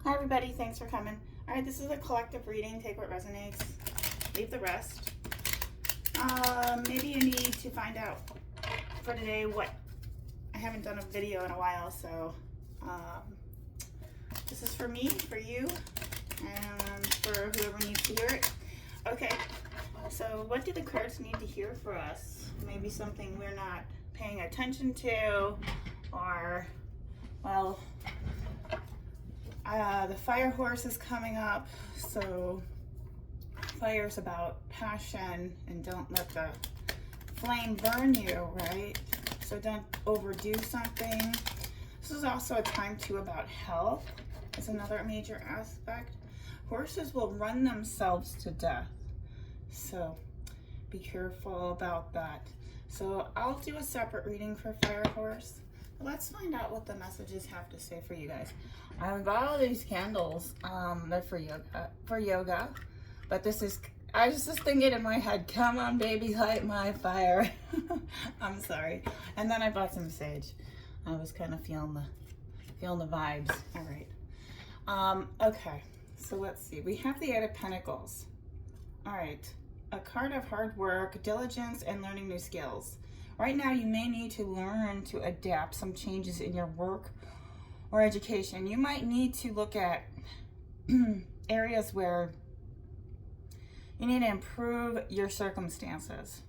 Hi everybody, thanks for coming. All right, this is a collective reading. Take what resonates, leave the rest. Maybe you need to find out for today what, I haven't done a video in a while, so this is for me, for you, and for whoever needs to hear it. Okay, so what do the cards need to hear for us? Maybe something we're not paying attention to, or, well, the fire horse is coming up, so fire is about passion, and don't let the flame burn you, right? So don't overdo something. This is also a time too about health. It's another major aspect. Horses will run themselves to death, so be careful about that. So I'll do a separate reading for fire horse. Let's find out what the messages have to say for you guys. I got all these candles. They're for yoga. But this is, I was just thinking in my head, come on baby, light my fire. I'm sorry. And then I bought some sage. I was kind of feeling the vibes. All right. Okay. So let's see. We have the Eight of Pentacles. All right. A card of hard work, diligence, and learning new skills. Right now, you may need to learn to adapt some changes in your work or education. You might need to look at areas where you need to improve your circumstances.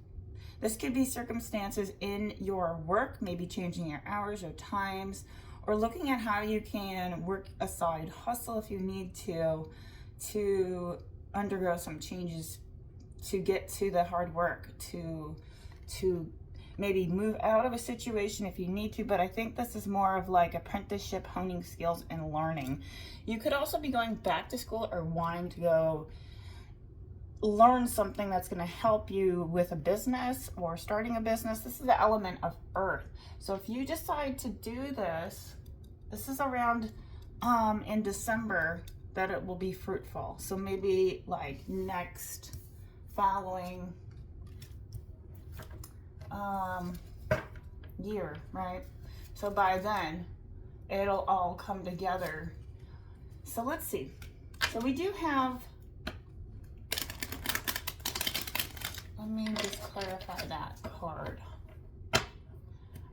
This could be circumstances in your work, maybe changing your hours or times, or looking at how you can work a side hustle if you need to undergo some changes to get to the hard work, to maybe move out of a situation if you need to, but I think this is more of like apprenticeship, honing skills, and learning. You could also be going back to school or wanting to go learn something that's going to help you with a business or starting a business. This is the element of earth. So if you decide to do this, this is around in December that it will be fruitful. So maybe like next following year, right? So by then it'll all come together. So let's see. So we do have, let me just clarify that card.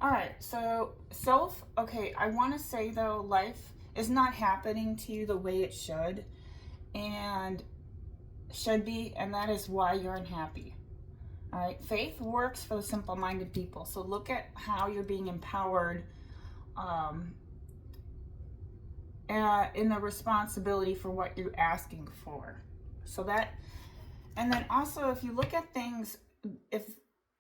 All right, so self, okay, I want to say though, life is not happening to you the way it should be, and that is why you're unhappy. All right, faith works for the simple-minded people. So look at how you're being empowered in the responsibility for what you're asking for. So that, and then also if you look at things, if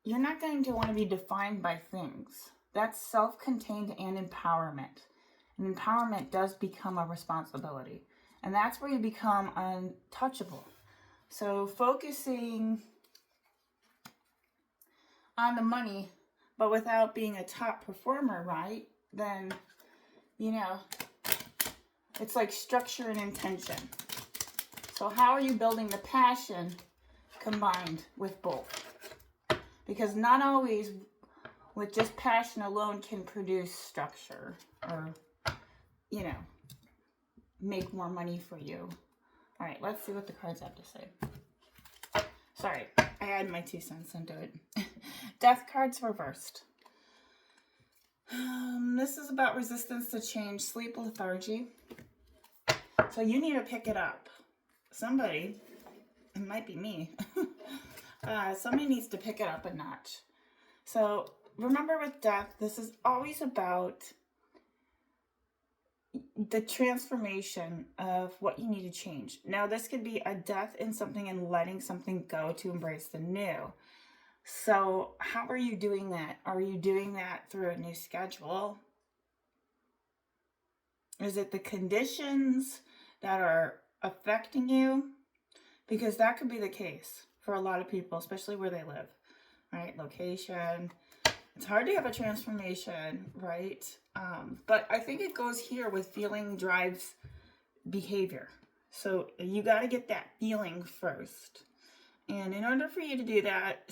you're not going to want to be defined by things, that's self-contained and empowerment. And empowerment does become a responsibility. And that's where you become untouchable. So focusing on the money, but without being a top performer, right? Then, you know, it's like structure and intention. So how are you building the passion combined with both? Because not always with just passion alone can produce structure or, you know, make more money for you. All right, let's see what the cards have to say. Sorry, I add my 2 cents into it. Death cards reversed. This is about resistance to change, sleep, lethargy. So you need to pick it up. Somebody, it might be me, somebody needs to pick it up a notch. So remember with death, this is always about the transformation of what you need to change. Now this could be a death in something and letting something go to embrace the new. So how are you doing that? Are you doing that through a new schedule? Is it the conditions that are affecting you? Because that could be the case for a lot of people, especially where they live, right? Location. It's hard to have a transformation, right? But I think it goes here with feeling drives behavior. So you got to get that feeling first. And in order for you to do that,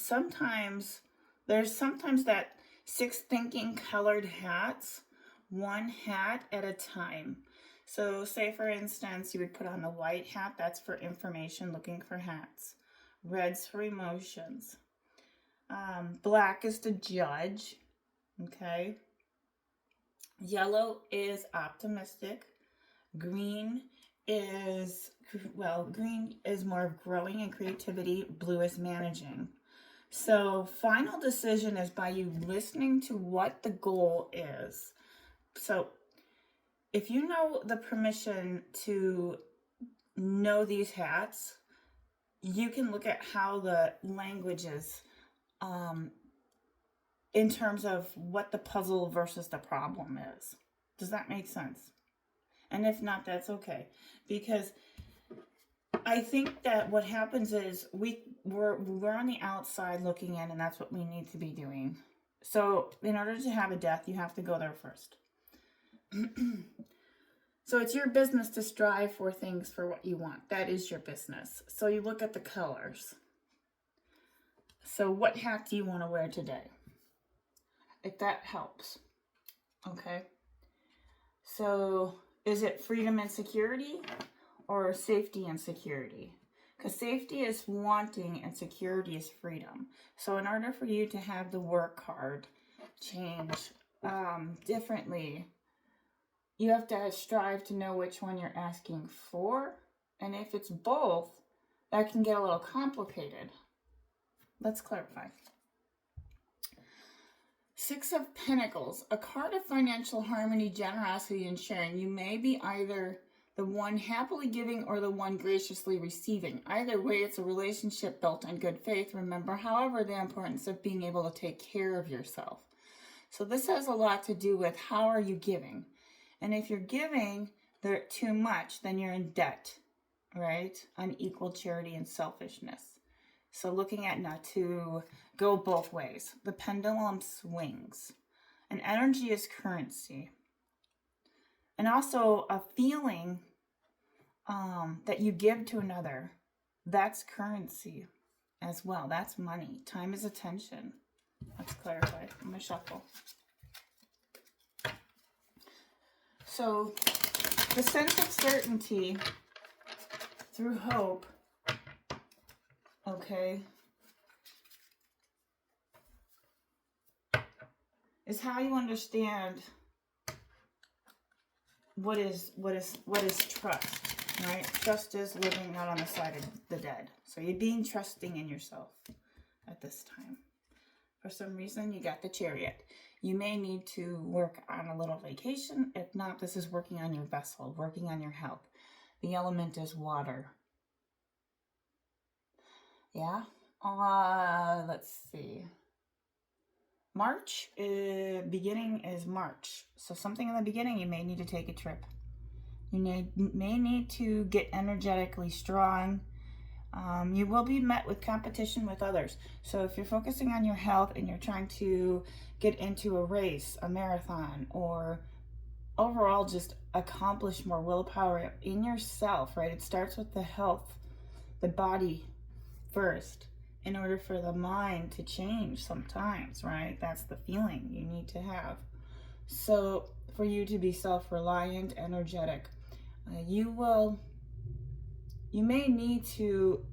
there's sometimes that 6 thinking colored hats one hat at a time. So say for instance, you would put on the white hat, that's for information, looking for hats. Red's for emotions. Black is to judge, okay? Yellow is optimistic. Green is, well, green is more of growing and creativity. Blue is managing. So final decision is by you listening to what the goal is. So if you know the permission to know these hats, you can look at how the language is in terms of what the puzzle versus the problem is. Does that make sense? And if not, that's okay. Because I think that what happens is we're on the outside looking in, and that's what we need to be doing. So in order to have a death, you have to go there first. So it's your business to strive for things for what you want. That is your business. So you look at the colors. So what hat do you want to wear today? If that helps. Okay. So is it freedom and security or safety and security? Because safety is wanting and security is freedom. So in order for you to have the work card change differently, you have to strive to know which one you're asking for. And if it's both, that can get a little complicated. Let's clarify. Six of Pentacles, a card of financial harmony, generosity, and sharing. You may be either the one happily giving or the one graciously receiving. Either way, it's a relationship built on good faith. Remember, however, the importance of being able to take care of yourself. So this has a lot to do with how are you giving? And if you're giving too much, then you're in debt, right? Unequal charity and selfishness. So looking at not to go both ways. The pendulum swings. And energy is currency. And also a feeling that you give to another, that's currency as well. That's money. Time is attention. Let's clarify. I'm going to shuffle. So the sense of certainty through hope, okay, is how you understand what is trust, right? Trust is living out on the side of the dead. So you're being trusting in yourself at this time. For some reason, you got the Chariot. You may need to work on a little vacation. If not, this is working on your vessel, working on your health. The element is water. Yeah. Let's see. March, beginning is March. So something in the beginning, you may need to take a trip. You may need to get energetically strong. You will be met with competition with others. So if you're focusing on your health and you're trying to get into a race, a marathon, or overall just accomplish more willpower in yourself, right? It starts with the health, the body first, in order for the mind to change sometimes, right? That's the feeling you need to have. So for you to be self-reliant, energetic, you may need to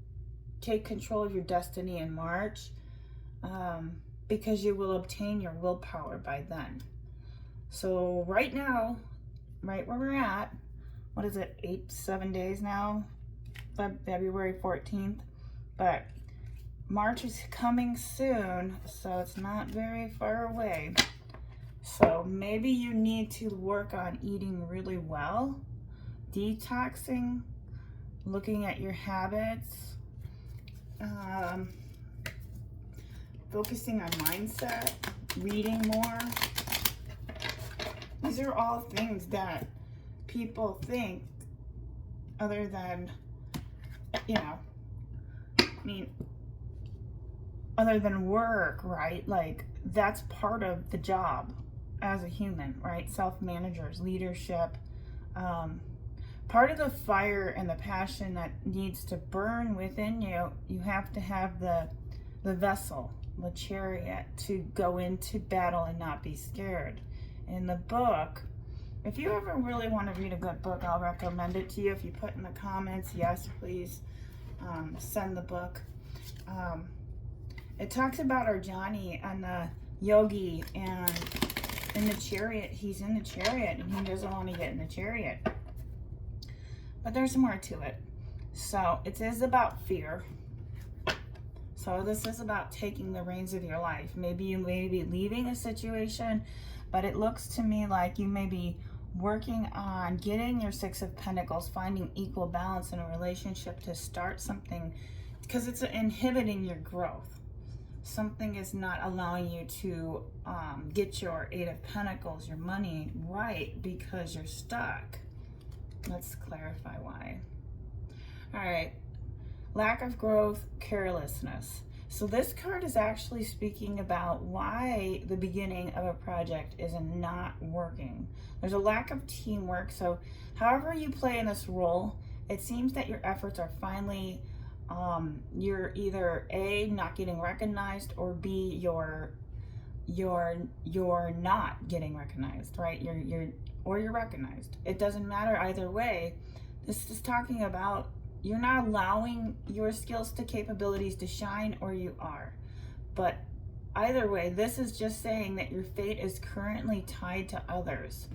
take control of your destiny in March because you will obtain your willpower by then. So right now, right where we're at, what is it, 7 days now? February 14th. But March is coming soon, so it's not very far away. So maybe you need to work on eating really well, detoxing, looking at your habits, focusing on mindset, reading more. These are all things that people think other than, other than work, right? Like that's part of the job as a human, right? Self-managers, leadership, part of the fire and the passion that needs to burn within you, you have to have the vessel, the chariot, to go into battle and not be scared. in the book. If you ever really want to read a good book, I'll recommend it to you. If you put in the comments, yes, please send the book. It talks about Arjani and the yogi, and in the chariot, he's in the chariot and he doesn't want to get in the chariot. But there's more to it. So it is about fear. So this is about taking the reins of your life. Maybe you may be leaving a situation, but it looks to me like you may be working on getting your Six of Pentacles, finding equal balance in a relationship to start something, because it's inhibiting your growth. Something is not allowing you to get your Eight of Pentacles, your money, right, because you're stuck. Let's clarify why. All right. Lack of growth, carelessness. So this card is actually speaking about why the beginning of a project is not working. There's a lack of teamwork. So however you play in this role, it seems that your efforts are finally, you're either A, not getting recognized, or B, you're not getting recognized, right? You're recognized. It doesn't matter either way. This is talking about you're not allowing your skills to capabilities to shine, or you are. But either way, this is just saying that your fate is currently tied to others.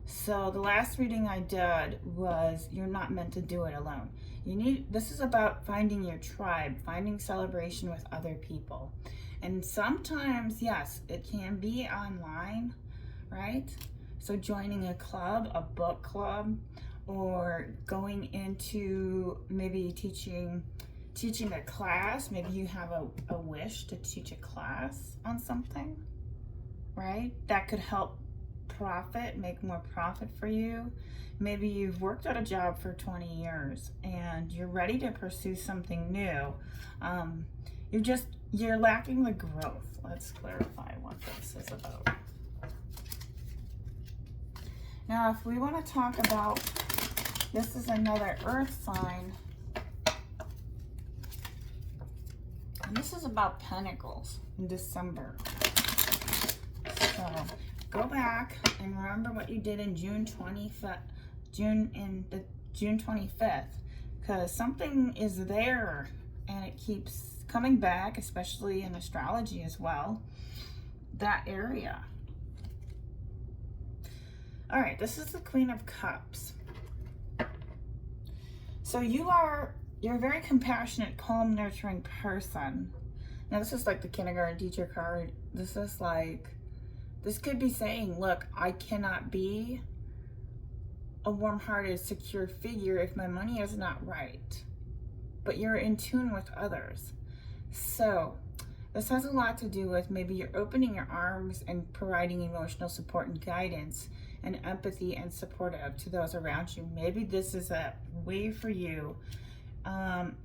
So the last reading I did was you're not meant to do it alone. This is about finding your tribe, finding celebration with other people. And sometimes, yes, it can be online, right? So joining a club, a book club, or going into maybe teaching a class. Maybe you have a wish to teach a class on something, right? That could help make more profit for you. Maybe you've worked at a job for 20 years and you're ready to pursue something new. You're lacking the growth. Let's clarify what this is about. Now, if we want to talk about, this is another earth sign. And this is about Pentacles in December. So go back and remember what you did in June 25th, because something is there and it keeps coming back, especially in astrology as well, that area. All right, this is the Queen of Cups. So you're a very compassionate, calm, nurturing person. Now this is like the kindergarten teacher card. This could be saying, look, I cannot be a warm-hearted, secure figure if my money is not right. But you're in tune with others. So this has a lot to do with maybe you're opening your arms and providing emotional support and guidance and empathy and supportive to those around you. Maybe this is a way for you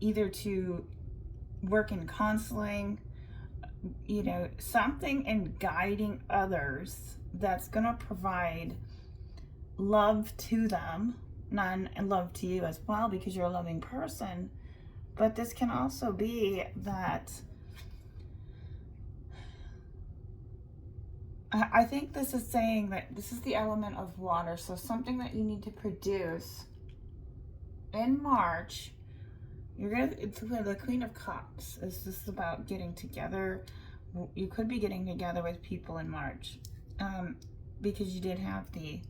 either to work in counseling, something in guiding others that's going to provide love to them, and love to you as well, because you're a loving person. But this can also be that I think this is saying that this is the element of water. So something that you need to produce in March. It's the Queen of Cups. Is this about getting together? You could be getting together with people in March, because you did have the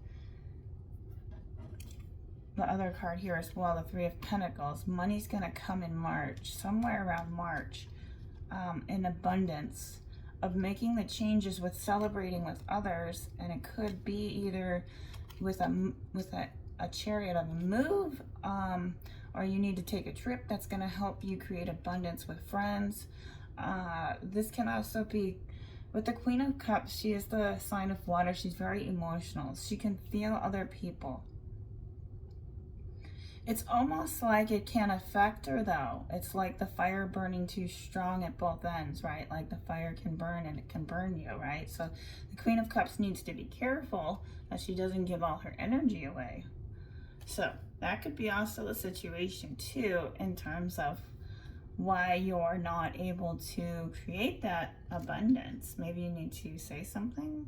other card here as well, the Three of Pentacles. Money's going to come in March, somewhere around March, in abundance, of making the changes with celebrating with others. And it could be either with a chariot of a move, or you need to take a trip that's going to help you create abundance with friends. This can also be with the Queen of Cups. She is the sign of water. She's very emotional. She can feel other people. It's almost like it can affect her, though. It's like the fire burning too strong at both ends, right? Like the fire can burn and it can burn you, right? So the Queen of Cups needs to be careful that she doesn't give all her energy away. So that could be also the situation too, in terms of why you're not able to create that abundance. Maybe you need to say something.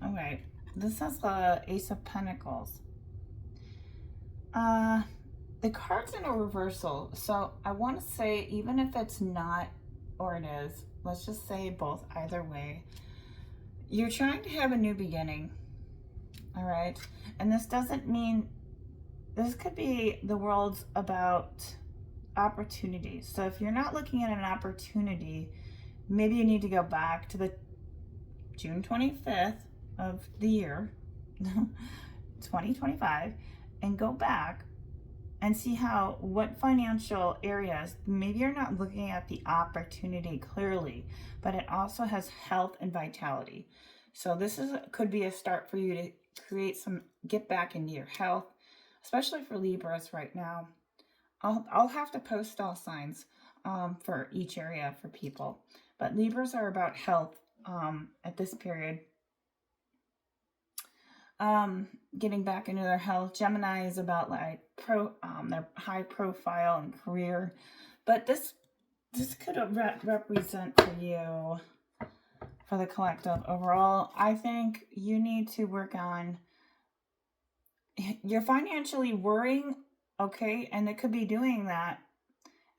All right. This is the Ace of Pentacles. The card's in a reversal, so I want to say, even if it's not, or it is, let's just say both, either way, you're trying to have a new beginning, all right? And this doesn't mean, this could be the world's about opportunities. So if you're not looking at an opportunity, maybe you need to go back to the June 25th of the year, 2025, and go back and see what financial areas, maybe you're not looking at the opportunity clearly, but it also has health and vitality. So this could be a start for you to get back into your health, especially for Libras right now. I'll have to post all signs for each area for people, but Libras are about health at this period. Getting back into their health. Gemini is about like their high profile and career, but this could represent for you, for the collective overall. I think you need to work on, you're financially worrying, okay, and it could be doing that.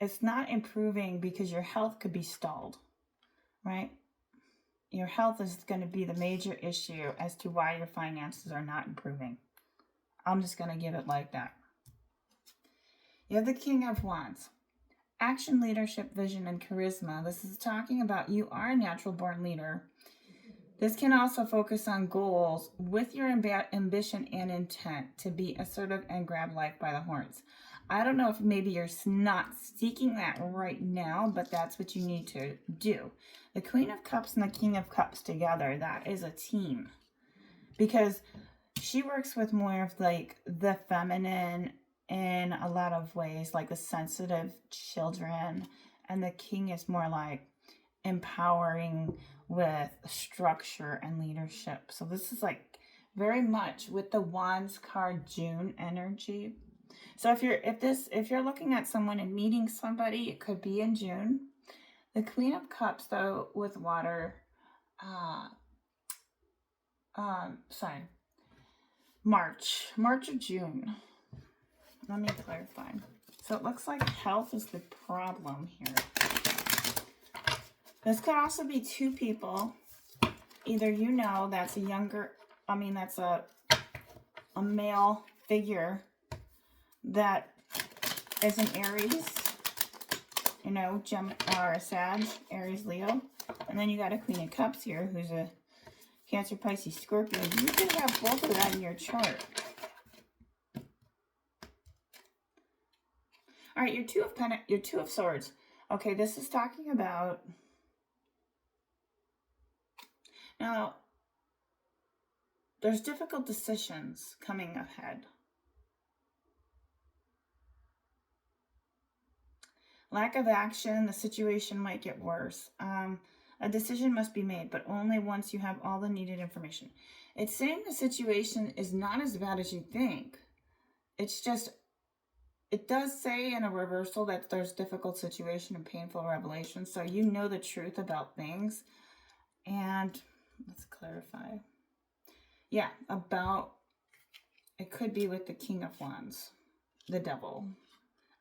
It's not improving because your health could be stalled, right? Your health is going to be the major issue as to why your finances are not improving. I'm just going to give it like that. You have the King of Wands. Action, leadership, vision, and charisma. This is talking about you are a natural born leader. This can also focus on goals with your ambition and intent to be assertive and grab life by the horns. I don't know if maybe you're not seeking that right now, but that's what you need to do. The Queen of Cups and the King of Cups together, that is a team. Because she works with more of like the feminine in a lot of ways, like the sensitive children. And the King is more like empowering with structure and leadership. So this is like very much with the Wands card, June energy. So if you're looking at someone and meeting somebody, it could be in June. The Queen of Cups, though, with water, March or June. Let me clarify. So it looks like health is the problem here. This could also be two people. Either that's that's a male figure that is an Aries, Gemini or a Sag, Aries, Leo. And then you got a Queen of Cups here who's a Cancer, Pisces, Scorpio. You could have both of that in your chart. All right, your Two of Swords. Okay, this is talking about, now, there's difficult decisions coming ahead. Lack of action, the situation might get worse. A decision must be made, but only once you have all the needed information. It's saying the situation is not as bad as you think. It's just, it does say in a reversal that there's difficult situation and painful revelation. So you know the truth about things. And let's clarify. Yeah, it could be with the King of Wands, the Devil.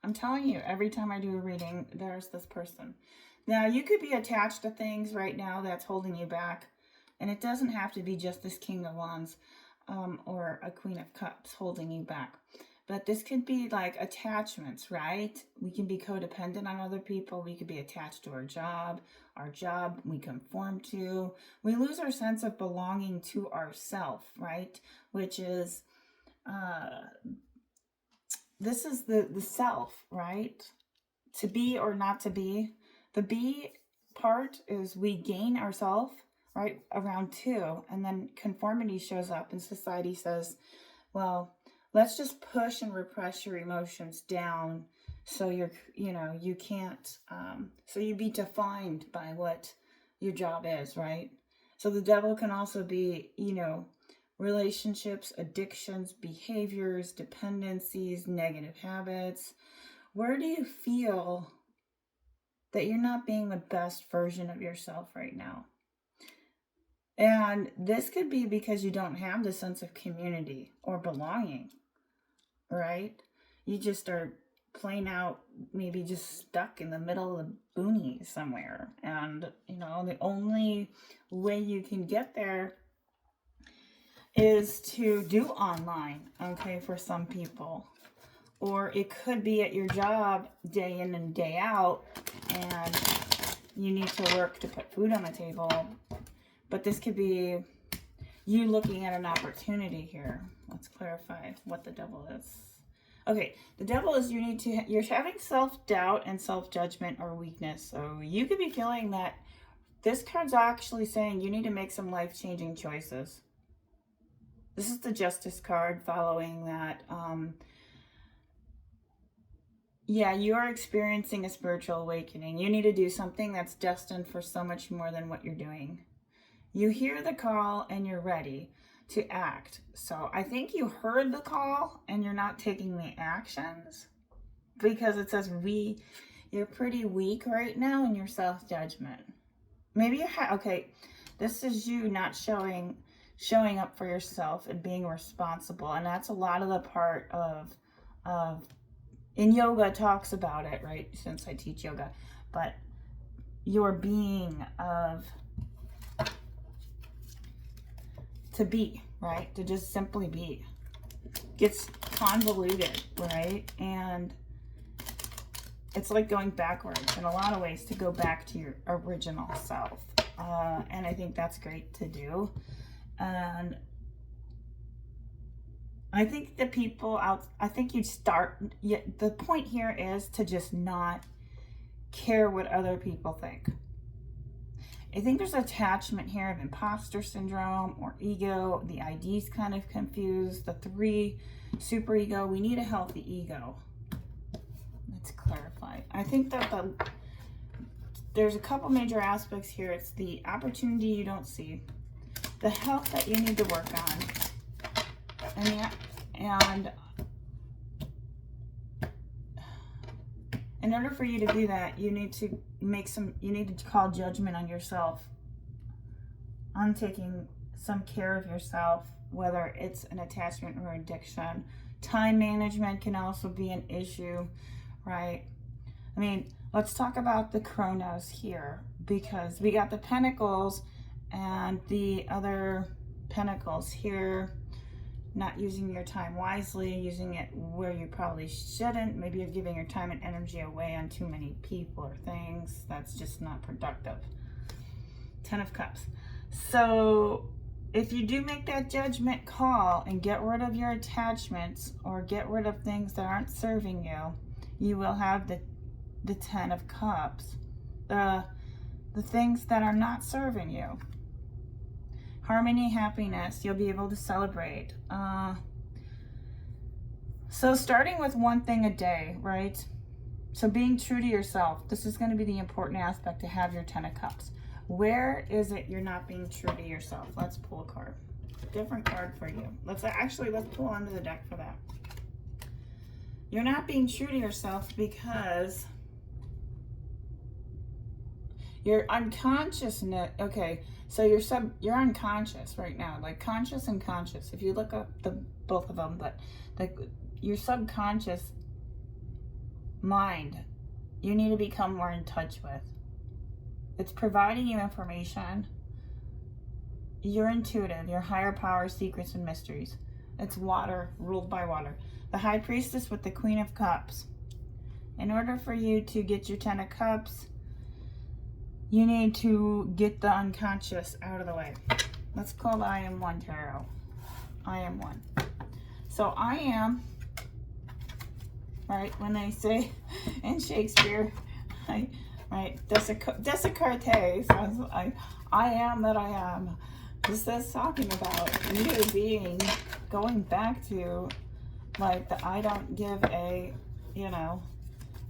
I'm telling you, every time I do a reading, there's this person. Now, you could be attached to things right now that's holding you back. And it doesn't have to be just this King of Wands or a Queen of Cups holding you back. But this could be like attachments, right? We can be codependent on other people. We could be attached to our job we conform to. We lose our sense of belonging to ourself, right? Which is, this is the self, right? To be or not to be. The be part is we gain ourself, right, around 2, and then conformity shows up and society says, well, let's just push and repress your emotions down so you can't, so you be defined by what your job is, right? So the Devil can also be, relationships, addictions, behaviors, dependencies, negative habits. Where do you feel that you're not being the best version of yourself right now? And this could be because you don't have the sense of community or belonging, right? You just are plain out, maybe just stuck in the middle of the boonies somewhere. And, you know, the only way you can get there is to do online, okay, for some people. Or it could be at your job day in and day out, and you need to work to put food on the table. But this could be you looking at an opportunity here. Let's clarify what the devil is. Okay, the devil is you're having self-doubt and self-judgment or weakness. So you could be feeling that this card's actually saying you need to make some life-changing choices. This is the Justice card following that. Yeah, you are experiencing a spiritual awakening. You need to do something that's destined for so much more than what you're doing. You hear the call and you're ready to act. So I think you heard the call and you're not taking the actions because it says you're pretty weak right now in your self-judgment. Maybe you okay, this is you not showing up for yourself and being responsible. And that's a lot of the part of in yoga talks about it, right? Since I teach yoga, but your being of to be, right? To just simply be gets convoluted, right? And it's like going backwards in a lot of ways to go back to your original self. And I think that's great to do. And I think the people out, I think you'd start, the point here is to just not care what other people think. I think there's attachment here of imposter syndrome or ego. The ID's kind of confused. The 3, super ego. We need a healthy ego. Let's clarify. I think that there's a couple major aspects here. It's the opportunity you don't see, the health that you need to work on, and in order for you to do that, you need to call judgment on yourself, on taking some care of yourself, whether it's an attachment or addiction. Time management can also be an issue, right? I mean, let's talk about the Chronos here, because we got the Pentacles and the other Pentacles here. Not using your time wisely, using it where you probably shouldn't. Maybe you're giving your time and energy away on too many people or things. That's just not productive. 10 of Cups. So if you do make that judgment call and get rid of your attachments or get rid of things that aren't serving you, you will have the 10 of Cups. The things that are not serving you. Harmony, happiness, you'll be able to celebrate. So starting with one thing a day, right? So being true to yourself, this is going to be the important aspect to have your 10 of Cups. Where is it you're not being true to yourself? Let's pull a card. Different card for you. Let's pull under the deck for that. You're not being true to yourself because your unconsciousness, okay, so you're unconscious right now, like conscious and conscious. If you look up both of them, but your subconscious mind, you need to become more in touch with. It's providing you information. You're intuitive, your higher power, secrets and mysteries. It's water, ruled by water. The High Priestess with the Queen of Cups. In order for you to get your 10 of Cups, you need to get the unconscious out of the way. Let's call the I Am One Tarot. I Am One. So I am, right, when they say in Shakespeare, right, Descartes says, I am that I am. This is talking about you being, going back to, like, the I don't give a, you know,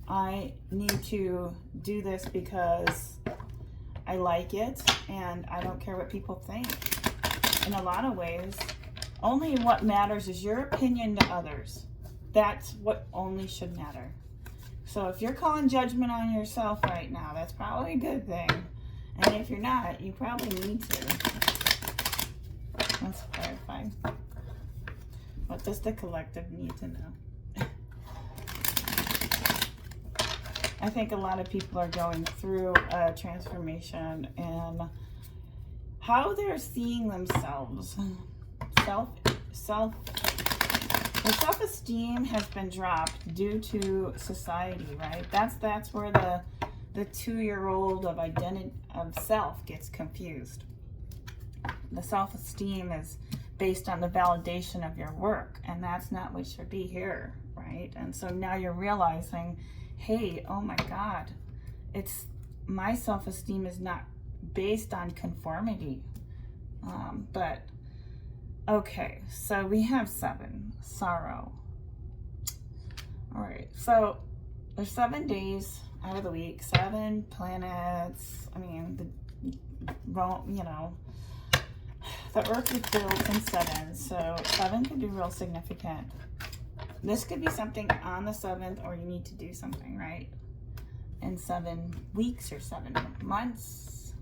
I need to do this because I like it and I don't care what people think. In a lot of ways, only what matters is your opinion to others. That's what only should matter. So if you're calling judgment on yourself right now, that's probably a good thing. And if you're not, you probably need to. Let's clarify. What does the collective need to know? I think a lot of people are going through a transformation and how they're seeing themselves. The self-esteem has been dropped due to society, right? That's where the 2-year-old of identity of self gets confused. The self-esteem is based on the validation of your work, and that's not what should be here, right? And so now you're realizing, hey, oh my God, it's my self-esteem is not based on conformity. But okay, so we have 7, sorrow. All right, so there's 7 days out of the week, 7 planets. I mean, you know, the Earth is built in 7, so 7 could be real significant. This could be something on the 7th, or you need to do something, right? In 7 weeks or 7 months.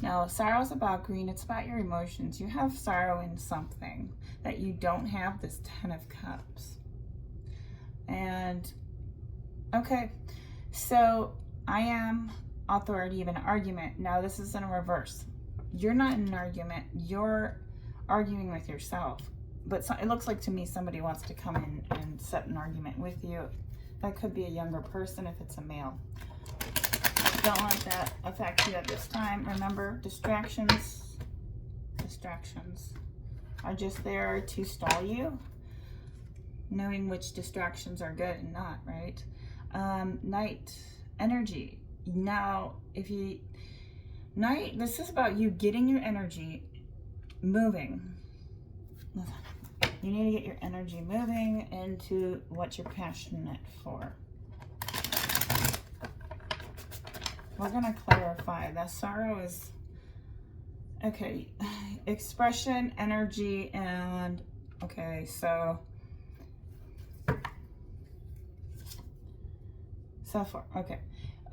Now, sorrow is about green. It's about your emotions. You have sorrow in something that you don't have this 10 of Cups. And, okay, so I am authority of an argument. Now, this is in a reverse. You're not in an argument. You're arguing with yourself. But it looks like to me somebody wants to come in and set an argument with you. That could be a younger person if it's a male. Don't let that affect you at this time. Remember, distractions are just there to stall you. Knowing which distractions are good and not, right? Night energy. Now, this is about you getting your energy moving. You need to get your energy moving into what you're passionate for. We're going to clarify that sorrow is, okay, expression, energy, and, okay, so far, okay.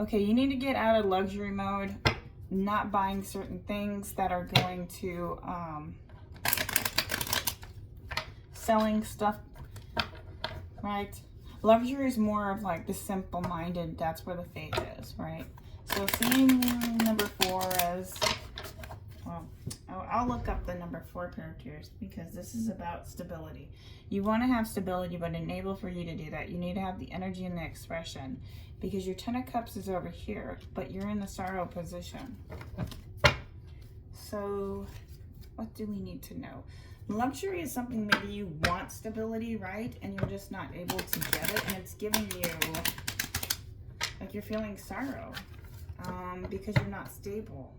Okay, you need to get out of luxury mode, not buying certain things that are going to, selling stuff, right? Luxury is more of like the simple-minded, that's where the faith is, right? So seeing number 4 as, well, I'll look up the number 4 characters because this is about stability. You want to have stability, but enable for you to do that, you need to have the energy and the expression because your 10 of Cups is over here, but you're in the sorrow position. So what do we need to know? Luxury is something maybe you want stability, right? And you're just not able to get it, and it's giving you, like, you're feeling sorrow because you're not stable.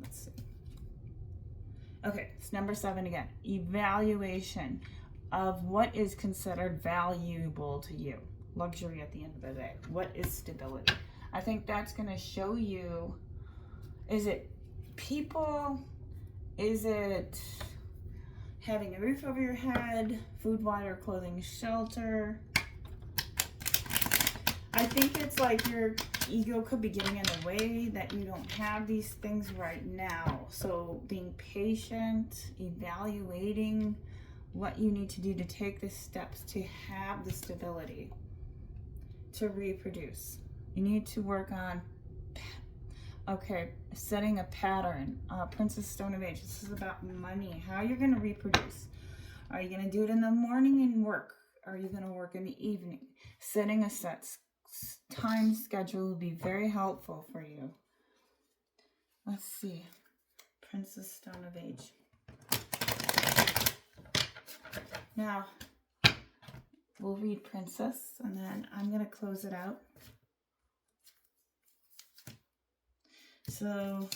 Let's see. Okay, it's number 7 again. Evaluation of what is considered valuable to you. Luxury at the end of the day. What is stability? I think that's going to show you, is it people? Is it having a roof over your head, food, water, clothing, shelter? I think it's like your ego could be getting in the way that you don't have these things right now. So being patient, evaluating what you need to do to take the steps to have the stability, to reproduce. You need to work on, okay, setting a pattern. Princess Stone of Age, this is about money. How you're going to reproduce. Are you going to do it in the morning and work? Are you going to work in the evening? Setting a set time schedule will be very helpful for you. Let's see. Princess Stone of Age. Now, we'll read Princess, and then I'm going to close it out. So,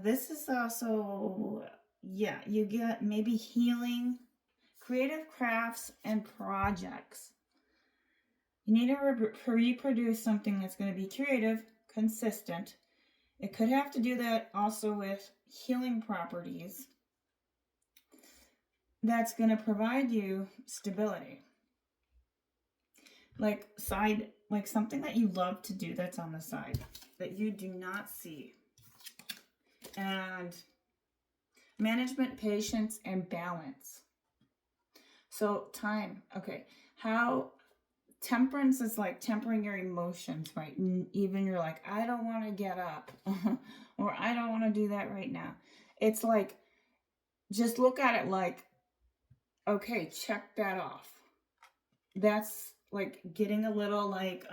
this is also, yeah, you get maybe healing, creative crafts, and projects. You need to reproduce something that's going to be creative, consistent. It could have to do that also with healing properties. That's going to provide you stability. Like like something that you love to do that's on the side that you do not see. And management, patience, and balance. So time, okay. How temperance is like tempering your emotions, right? And even you're like, I don't want to get up or I don't want to do that right now. It's like, just look at it like, okay, check that off. That's like getting a little like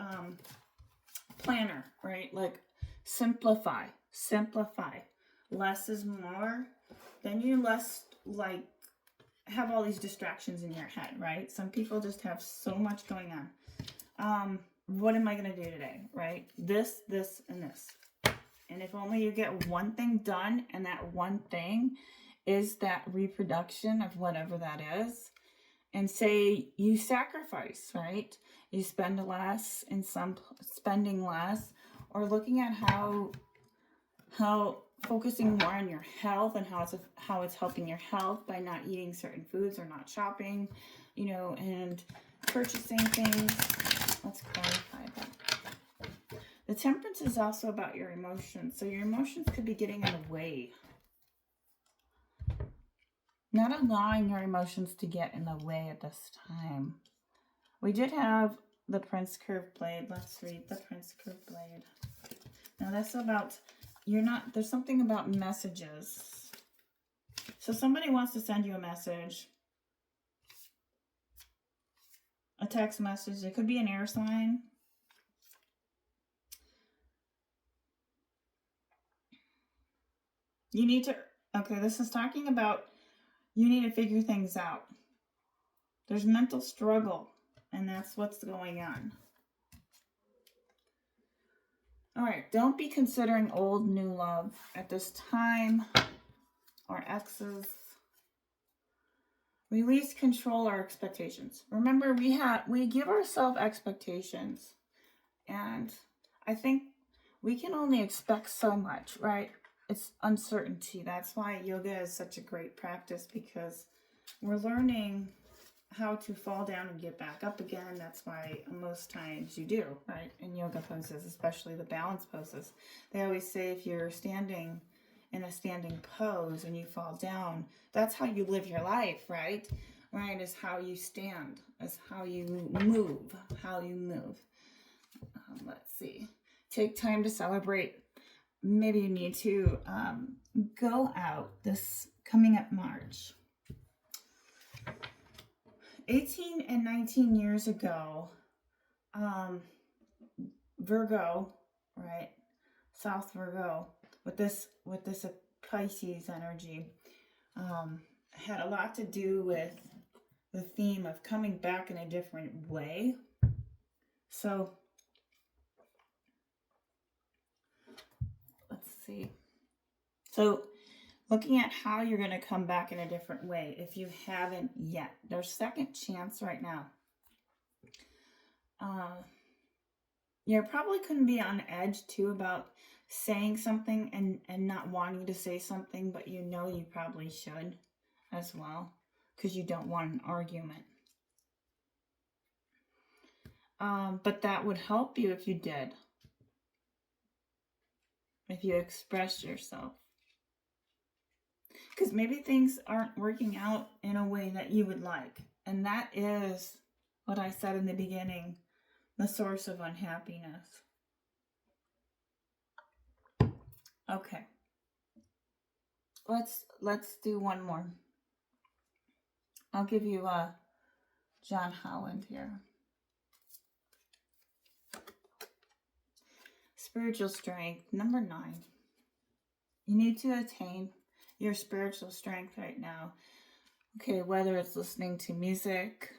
planner, right? Like simplify. Less is more. Then you less like have all these distractions in your head, right? Some people just have so much going on. What am I going to do today, right? This, and this. And if only you get one thing done, and that one thing is that reproduction of whatever that is, and say you sacrifice, right? You spend less in some spending less, or looking at how focusing more on your health and how it's helping your health by not eating certain foods or not shopping, you know, and purchasing things. Let's clarify that. The temperance is also about your emotions. So your emotions could be getting in the way. Not allowing your emotions to get in the way at this time. We did have the Prince Curved Blade. Let's read the Prince Curved Blade. Now that's about, there's something about messages. So somebody wants to send you a message. A text message. It could be an air sign. You need to, okay, this is talking about you need to figure things out. There's mental struggle, and that's what's going on. All right, don't be considering old, new love at this time, or exes. Release control or expectations. Remember, we give ourselves expectations, and I think we can only expect so much, right? It's uncertainty. That's why yoga is such a great practice, because we're learning how to fall down and get back up again. That's why most times you do, right? In yoga poses, especially the balance poses. They always say if you're standing in a standing pose and you fall down, that's how you live your life, right? Right, is how you stand, is how you move, let's see. Take time to celebrate. Maybe you need to go out this coming up March. 18 and 19 years ago, Virgo, right? South Virgo, with this Pisces energy, had a lot to do with the theme of coming back in a different way. So let's see. So looking at how you're going to come back in a different way, if you haven't yet, there's second chance right now. You probably couldn't be on edge too about saying something and not wanting to say something, but you know you probably should as well, because you don't want an argument. But that would help you if you did. If you expressed yourself. Because maybe things aren't working out in a way that you would like. And that is what I said in the beginning, the source of unhappiness. Okay. Let's do one more. I'll give you John Holland here. Spiritual strength, number 9. You need to attain your spiritual strength right now. Okay, whether it's listening to music,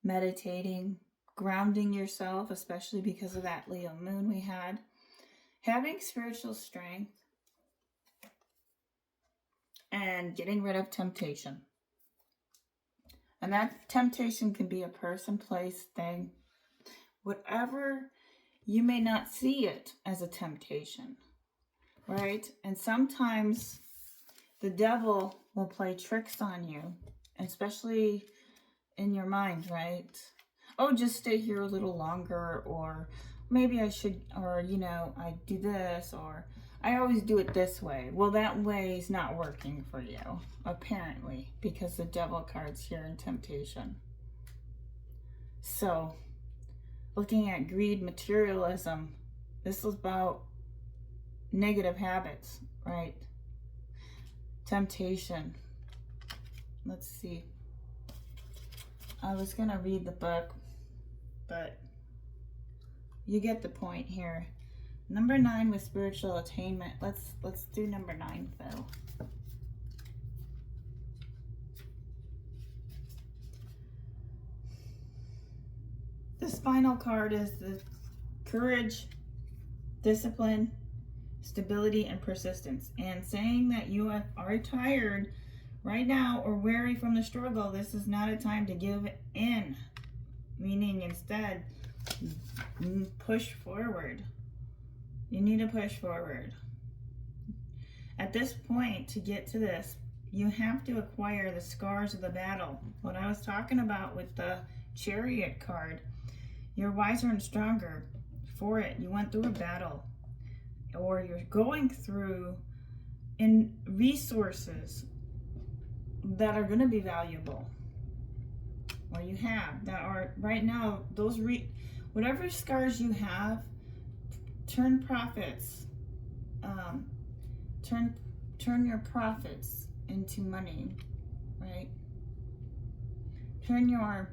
meditating, grounding yourself, especially because of that Leo moon we had. Having spiritual strength and getting rid of temptation. And that temptation can be a person, place, thing, whatever. You may not see it as a temptation, right? And sometimes the devil will play tricks on you, especially in your mind, right? oh, just stay here a little longer, or maybe I should, or, you know, I do this, or I always do it this way. Well, that way is not working for you, apparently, because the devil card's here in temptation. So, looking at greed, materialism, this is about negative habits, right? Temptation. Let's see. I was gonna read the book, but you get the point here. Number 9 with spiritual attainment. Let's do number 9 though. This final card is the courage, discipline, stability, and persistence. And saying that you are tired right now or weary from the struggle, this is not a time to give in. Meaning instead, push forward. You need to push forward. At this point, to get to this, you have to acquire the scars of the battle. What I was talking about with the Chariot card, you're wiser and stronger for it. You went through a battle, or you're going through in resources that are going to be valuable, or you have that are right now, those whatever scars you have, turn profits, turn your profits into money, right? Turn your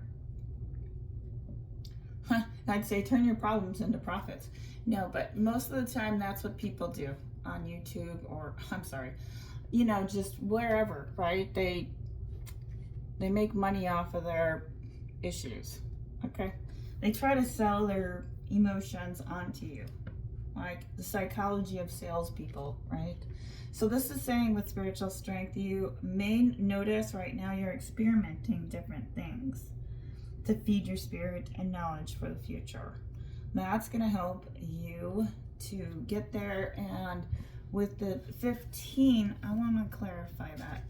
I'd say turn your problems into profits. No, but most of the time that's what people do on YouTube, or I'm sorry, you know, just wherever, right? They make money off of their issues, okay? They try to sell their emotions onto you, like the psychology of salespeople, right? So this is saying with spiritual strength, you may notice right now you're experimenting different things to feed your spirit and knowledge for the future. That's going to help you to get there. And with the 15, I want to clarify that.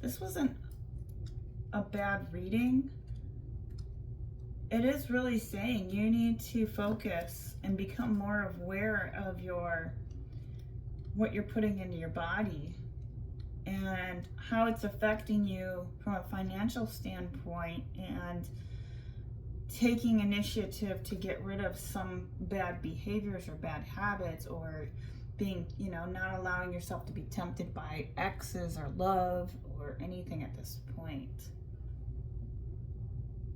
This wasn't a bad reading. It is really saying you need to focus and become more aware of what you're putting into your body and how it's affecting you from a financial standpoint, and taking initiative to get rid of some bad behaviors or bad habits, or being, you know, not allowing yourself to be tempted by exes or love or anything at this point.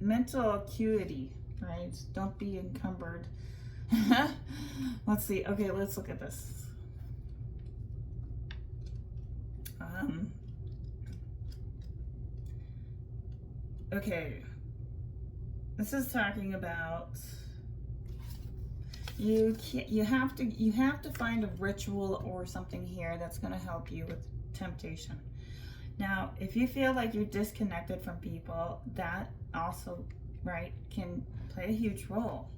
Mental acuity, right? Don't be encumbered. Let's see. Okay, let's look at this. Okay, this is talking about you have to find a ritual or something here that's going to help you with temptation. Now, if you feel like you're disconnected from people, that also, right, can play a huge role.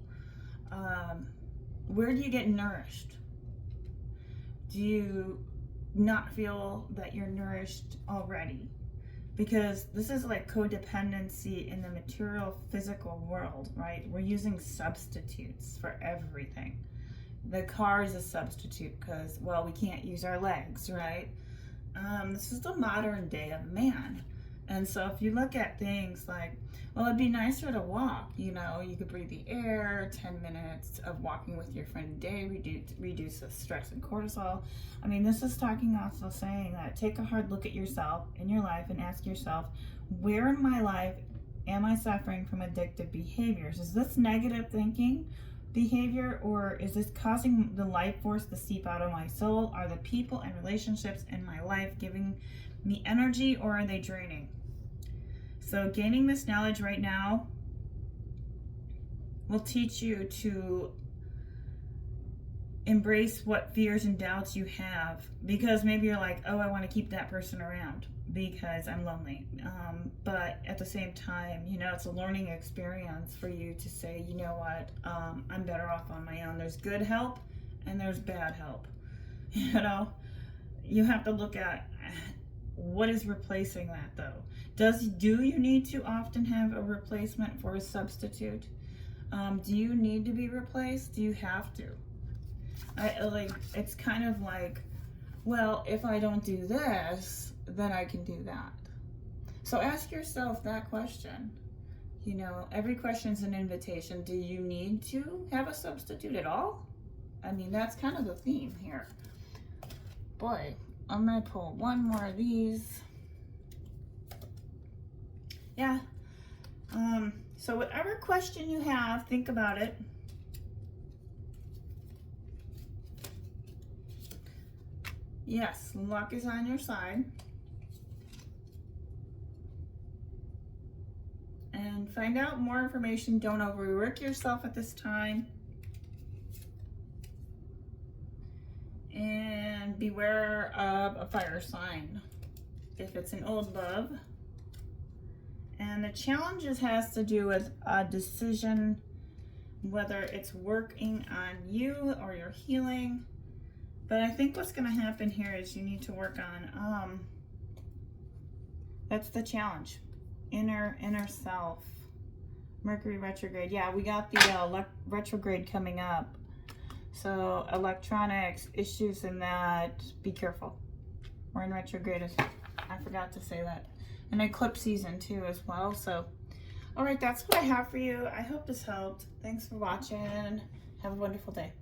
Where do you get nourished? Do you not feel that you're nourished already? Because this is like codependency in the material physical world, right? We're using substitutes for everything. The car is a substitute because, well, we can't use our legs, right? This is the modern day of man. And so if you look at things like, well, it'd be nicer to walk, you know, you could breathe the air, 10 minutes of walking with your friend a day, reduce the stress and cortisol. I mean, this is talking also saying that take a hard look at yourself in your life and ask yourself, where in my life am I suffering from addictive behaviors? Is this negative thinking behavior, or is this causing the life force to seep out of my soul? Are the people and relationships in my life giving me energy, or are they draining? So gaining this knowledge right now will teach you to embrace what fears and doubts you have, because maybe you're like, oh, I want to keep that person around because I'm lonely. But at the same time, you know, it's a learning experience for you to say, you know what, I'm better off on my own. There's good help and there's bad help. You know, you have to look at what is replacing that though? Do you need to often have a replacement for a substitute? Do you need to be replaced? Do you have to? It's kind of like, well, if I don't do this, then I can do that. So ask yourself that question. You know, every question is an invitation. Do you need to have a substitute at all? I mean, that's kind of the theme here. Boy, I'm gonna pull one more of these. Yeah. So whatever question you have, think about it. Yes, luck is on your side. And find out more information. Don't overwork yourself at this time. And beware of a fire sign if it's an old love. And the challenges has to do with a decision, whether it's working on you or your healing. But I think what's going to happen here is you need to work on, that's the challenge, inner self. Mercury retrograde. Yeah, we got the retrograde coming up. So electronics, issues in that, be careful. We're in retrograde, I forgot to say that. An eclipse season too as well. So, all right, that's what I have for you. I hope this helped. Thanks for watching. Have a wonderful day.